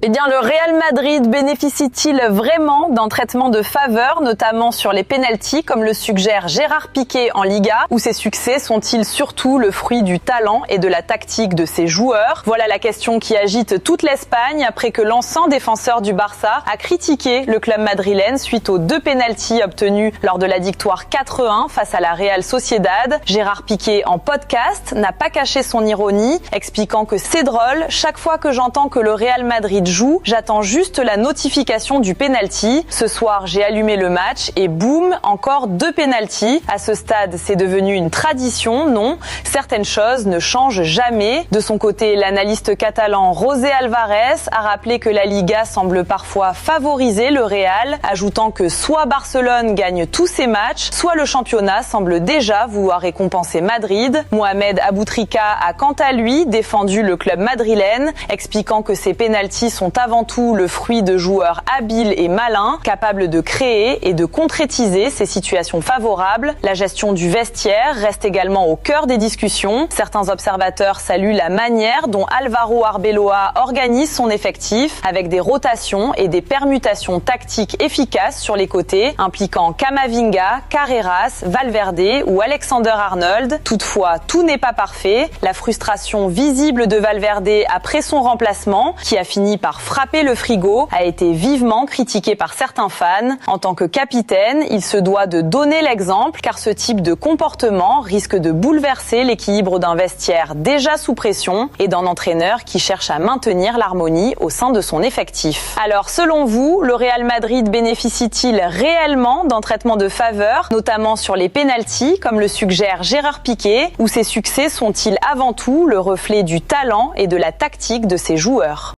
Eh bien, le Real Madrid bénéficie-t-il vraiment d'un traitement de faveur, notamment sur les pénaltys, comme le suggère Gérard Piqué en Liga, ou ses succès sont-ils surtout le fruit du talent et de la tactique de ses joueurs? Voilà la question qui agite toute l'Espagne après que l'ancien défenseur du Barça a critiqué le club madrilène suite aux 2 pénaltys obtenus lors de la victoire 4-1 face à la Real Sociedad. Gérard Piqué, en podcast, n'a pas caché son ironie, expliquant que c'est drôle, chaque fois que j'entends que le Real Madrid joue, j'attends juste la notification du penalty. Ce soir, j'ai allumé le match et boum, encore 2 penaltys. À ce stade, c'est devenu une tradition, non. Certaines choses ne changent jamais. De son côté, l'analyste catalan José Alvarez a rappelé que la Liga semble parfois favoriser le Real, ajoutant que soit Barcelone gagne tous ses matchs, soit le championnat semble déjà vouloir récompenser Madrid. Mohamed Aboutrika a quant à lui défendu le club madrilène, expliquant que ces pénaltys sont avant tout le fruit de joueurs habiles et malins, capables de créer et de concrétiser ces situations favorables. La gestion du vestiaire reste également au cœur des discussions. Certains observateurs saluent la manière dont Álvaro Arbeloa organise son effectif, avec des rotations et des permutations tactiques efficaces sur les côtés, impliquant Camavinga, Carreras, Valverde ou Alexander-Arnold. Toutefois, tout n'est pas parfait. La frustration visible de Valverde après son remplacement, qui a fini par frapper le frigo, a été vivement critiqué par certains fans. En tant que capitaine, il se doit de donner l'exemple, car ce type de comportement risque de bouleverser l'équilibre d'un vestiaire déjà sous pression et d'un entraîneur qui cherche à maintenir l'harmonie au sein de son effectif. Alors, selon vous, le Real Madrid bénéficie-t-il réellement d'un traitement de faveur, notamment sur les pénaltys, comme le suggère Gérard Piqué, ou ses succès sont-ils avant tout le reflet du talent et de la tactique de ses joueurs?